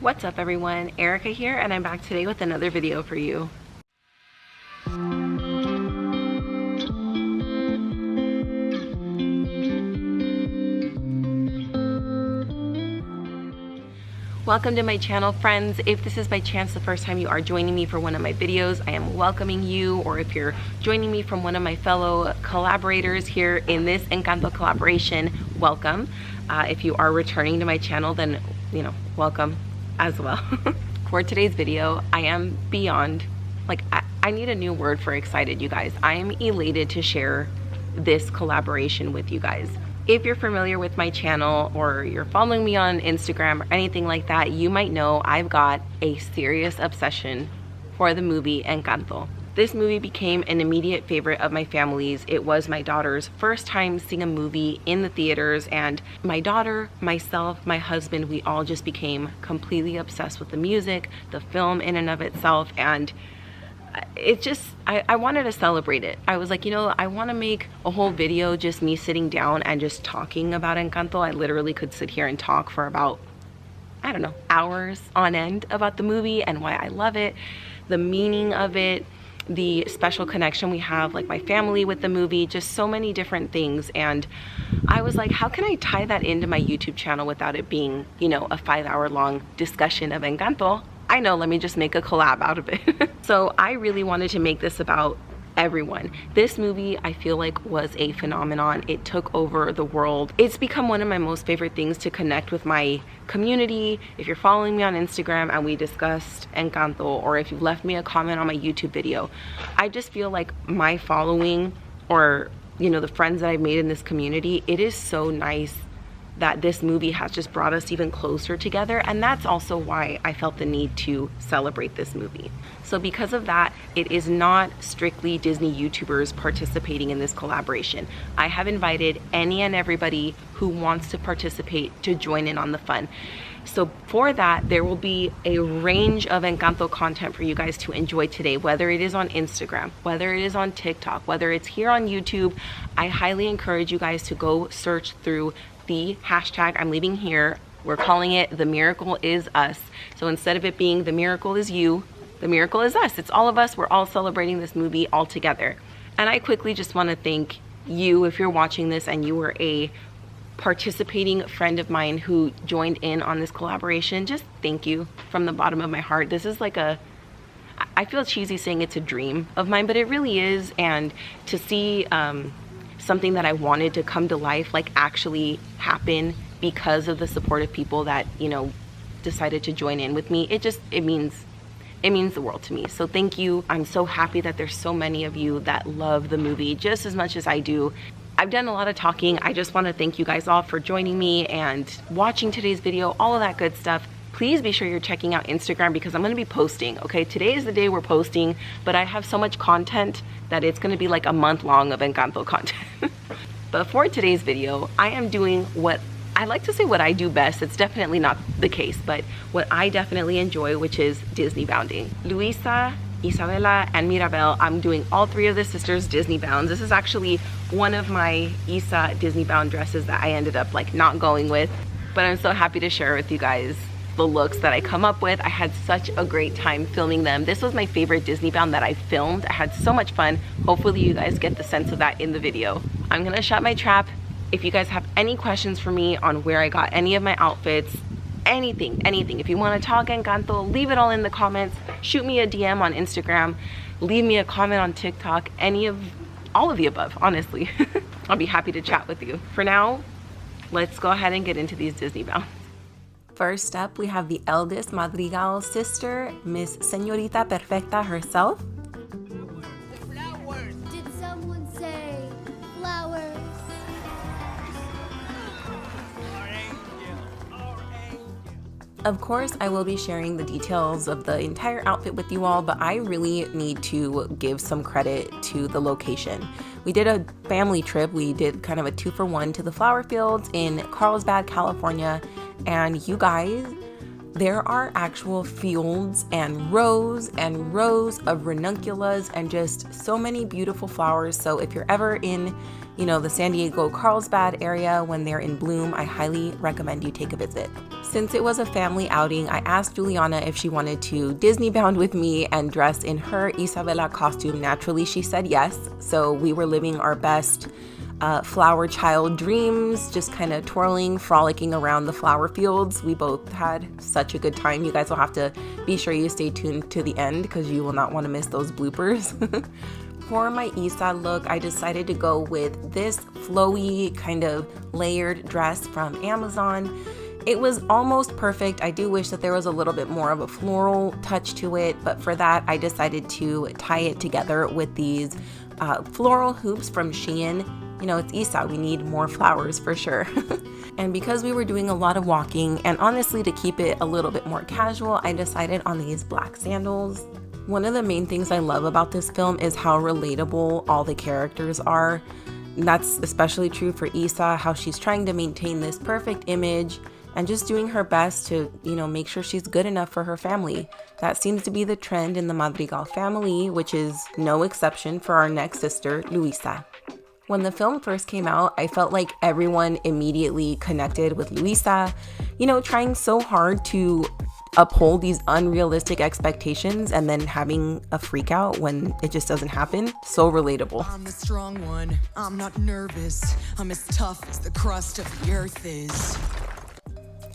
What's up everyone, Erika here, and I'm back today with another video for you. Welcome to my channel, friends. If this is by chance the first time you are joining me for one of my videos, I am welcoming you, or if you're joining me from one of my fellow collaborators here in this Encanto collaboration, welcome. If you are returning to my channel, then, you know, welcome as well. For today's video, I am beyond, like, I need a new word for excited, you guys. I am elated to share this collaboration with you guys. If you're familiar with my channel or you're following me on Instagram or anything like that, you might know I've got a serious obsession for the movie Encanto. This movie became an immediate favorite of my family's. It was my daughter's first time seeing a movie in the theaters, and my daughter, myself, my husband, we all just became completely obsessed with the music, the film in and of itself, and it just, I wanted to celebrate it. I was like, you know, I want to make a whole video just me sitting down and just talking about Encanto. I literally could sit here and talk for about, I don't know, hours on end about the movie and why I love it, the meaning of it, the special connection we have, like my family with the movie, just so many different things. And I was like, how can I tie that into my YouTube channel without it being, you know, a 5-hour long discussion of Encanto? I know, let me just make a collab out of it. So I really wanted to make this about everyone. This movie, I feel like, was a phenomenon. It took over the world. It's become one of my most favorite things to connect with my community. If you're following me on Instagram and we discussed Encanto, or if you've left me a comment on my YouTube video, I just feel like my following, or, you know, the friends that I've made in this community, it is so nice that this movie has just brought us even closer together, and that's also why I felt the need to celebrate this movie. So because of that, it is not strictly Disney YouTubers participating in this collaboration. I have invited any and everybody who wants to participate to join in on the fun. So for that, there will be a range of Encanto content for you guys to enjoy today, whether it is on Instagram, whether it is on TikTok, whether it's here on YouTube. I highly encourage you guys to go search through the hashtag I'm leaving here. We're calling it The Miracle Is Us. So instead of it being The Miracle Is You, The Miracle Is Us. It's all of us. We're all celebrating this movie all together. And I quickly just want to thank you if you're watching this and you were a participating friend of mine who joined in on this collaboration. Just thank you from the bottom of my heart. This is like a, I feel cheesy saying it's a dream of mine, but it really is. And to see something that I wanted to come to life, like, actually happen because of the supportive people that, you know, decided to join in with me, it means the world to me. So thank you. I'm so happy that there's so many of you that love the movie just as much as I do. I've done a lot of talking. I just want to thank you guys all for joining me and watching today's video, all of that good stuff. Please be sure you're checking out Instagram because I'm going to be posting, okay? Today is the day we're posting, but I have so much content that it's going to be like a month long of Encanto content. But for today's video, I am doing what I like to say what I do best. It's definitely not the case, but what I definitely enjoy, which is Disneybounding. Luisa, Isabela, and Mirabel, I'm doing all three of the sisters Disneybounds. This is actually one of my Isa Disneybound dresses that I ended up like not going with, but I'm so happy to share with you guys the looks that I come up with. I had such a great time filming them. This was my favorite Disneybound that I filmed. I had so much fun. Hopefully you guys get the sense of that in the video. I'm gonna shut my trap. If you guys have any questions for me on where I got any of my outfits, anything, if you want to talk Encanto, leave it all in the comments. Shoot me a DM on Instagram, leave me a comment on TikTok, all of the above, honestly. I'll be happy to chat with you. For now, let's go ahead and get into these Disneybounds. First up, we have the eldest Madrigal sister, Miss Señorita Perfecta herself. The flowers. Did someone say flowers? Our angel, our angel. Of course, I will be sharing the details of the entire outfit with you all, but I really need to give some credit to the location. We did a family trip. We did kind of a 2-for-1 to the flower fields in Carlsbad, California. And you guys, there are actual fields and rows of ranunculus and just so many beautiful flowers. So if you're ever in, you know, the San Diego Carlsbad area when they're in bloom, I highly recommend you take a visit. Since it was a family outing, I asked Juliana if she wanted to Disneybound with me and dress in her Isabela costume. Naturally, she said yes. So we were living our best flower child dreams, just kind of twirling, frolicking around the flower fields. We both had such a good time. You guys will have to be sure you stay tuned to the end because you will not want to miss those bloopers. For my Isa look, I decided to go with this flowy kind of layered dress from Amazon. It was almost perfect. I do wish that there was a little bit more of a floral touch to it, but for that I decided to tie it together with these floral hoops from Shein. You know, it's Isa, we need more flowers for sure. And because we were doing a lot of walking, and honestly to keep it a little bit more casual, I decided on these black sandals. One of the main things I love about this film is how relatable all the characters are. That's especially true for Isa, how she's trying to maintain this perfect image and just doing her best to, you know, make sure she's good enough for her family. That seems to be the trend in the Madrigal family, which is no exception for our next sister, Luisa. When the film first came out, I felt like everyone immediately connected with Luisa, you know, trying so hard to uphold these unrealistic expectations and then having a freak out when it just doesn't happen. So relatable. I'm the strong one. I'm not nervous. I'm as tough as the crust of the earth is.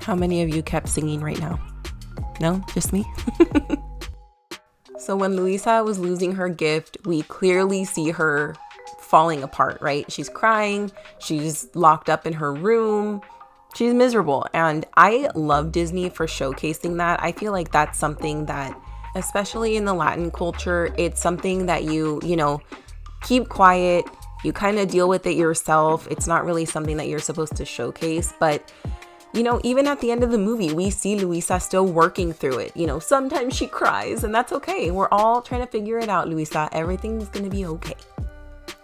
How many of you kept singing right now? No, just me? So when Luisa was losing her gift, we clearly see her falling apart, right? She's crying, she's locked up in her room, she's miserable. And I love Disney for showcasing that. I feel like that's something that, especially in the Latin culture, it's something that you know, keep quiet, you kind of deal with it yourself. It's not really something that you're supposed to showcase, but you know, even at the end of the movie, we see Luisa still working through it. You know, sometimes she cries and that's okay. We're all trying to figure it out, Luisa. Everything's gonna be okay.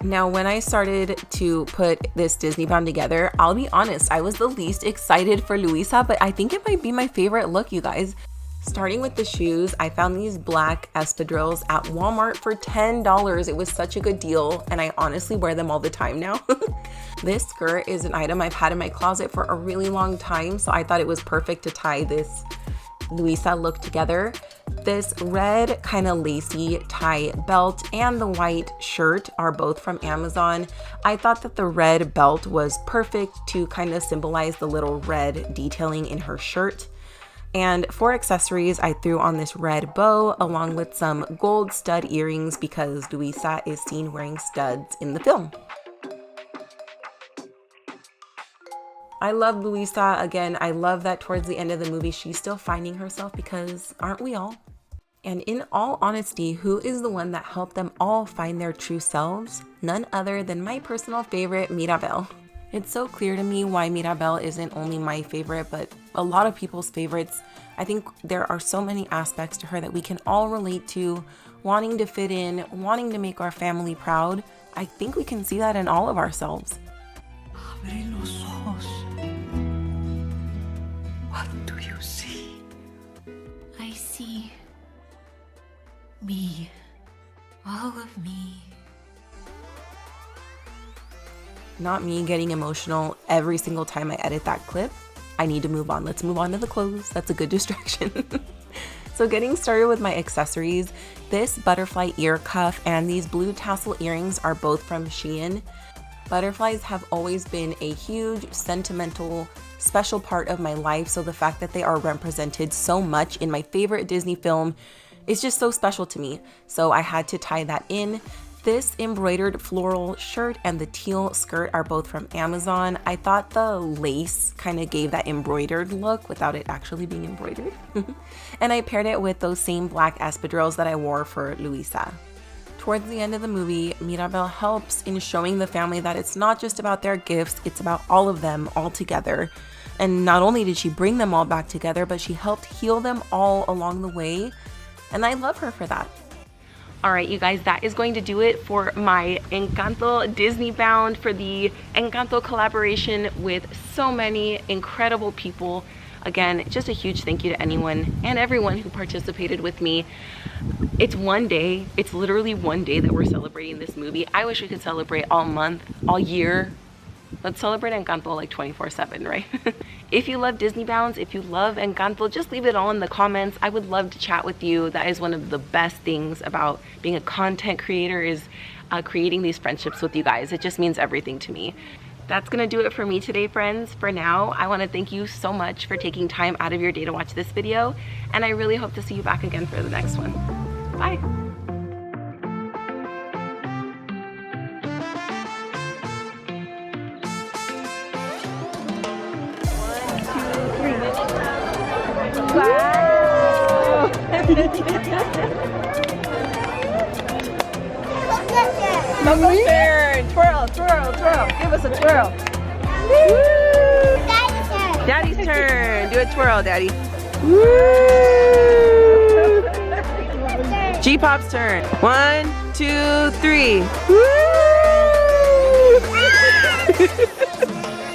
Now, when I started to put this Disneybound together, I'll be honest, I was the least excited for Luisa, but I think it might be my favorite look, you guys. Starting with the shoes, I found these black espadrilles at Walmart for $10. It was such a good deal, and I honestly wear them all the time now. This skirt is an item I've had in my closet for a really long time, so I thought it was perfect to tie this Luisa look together. This red kind of lacy tie belt and the white shirt are both from Amazon. I thought that the red belt was perfect to kind of symbolize the little red detailing in her shirt. And for accessories, I threw on this red bow along with some gold stud earrings because Luisa is seen wearing studs in the film. I love Luisa. Again, I love that towards the end of the movie, she's still finding herself because aren't we all? And in all honesty, who is the one that helped them all find their true selves? None other than my personal favorite, Mirabel. It's so clear to me why Mirabel isn't only my favorite, but a lot of people's favorites. I think there are so many aspects to her that we can all relate to, wanting to fit in, wanting to make our family proud. I think we can see that in all of ourselves. Abre los ojos. What do you see? I see me. All of me. Not me getting emotional every single time I edit that clip. I need to move on. Let's move on to the clothes. That's a good distraction. So getting started with my accessories, this butterfly ear cuff and these blue tassel earrings are both from Shein. Butterflies have always been a huge, sentimental, special part of my life, so the fact that they are represented so much in my favorite Disney film is just so special to me. So I had to tie that in. This embroidered floral shirt and the teal skirt are both from Amazon. I thought the lace kind of gave that embroidered look without it actually being embroidered. And I paired it with those same black espadrilles that I wore for Luisa. Towards the end of the movie, Mirabel helps in showing the family that it's not just about their gifts, it's about all of them all together. And not only did she bring them all back together, but she helped heal them all along the way. And I love her for that. All right, you guys, that is going to do it for my Encanto Disneybound, for the Encanto collaboration with so many incredible people. Again, just a huge thank you to anyone and everyone who participated with me. It's one day, it's literally one day that we're celebrating this movie. I wish we could celebrate all month, all year. Let's celebrate Encanto like 24/7, right? If you love Disneybounds, if you love Encanto, just leave it all in the comments. I would love to chat with you. That is one of the best things about being a content creator, is creating these friendships with you guys. It just means everything to me. That's gonna do it for me today, friends. For now, I wanna thank you so much for taking time out of your day to watch this video, and I really hope to see you back again for the next one. Bye. Wow! Momo's turn! Twirl, twirl, twirl. Give us a twirl. Woo! Daddy's turn. Do a twirl, Daddy. Woo! G-Pop's turn. 1, 2, 3. Woo!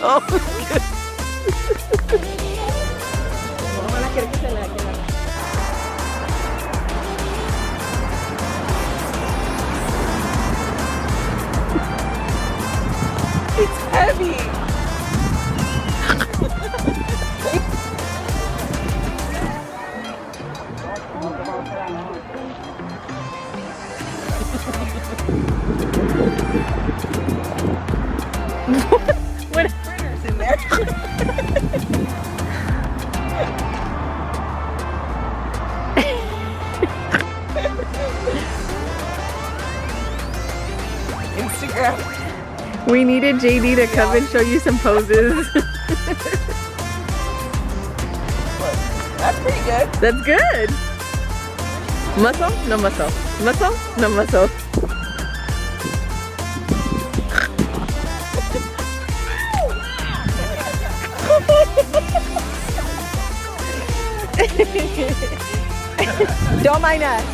Oh my goodness. It's heavy. What critters in there? Instagram. We needed JD to come and show you some poses. That's pretty good. That's good. Muscle? No muscle. Muscle? No muscle. Don't mind us.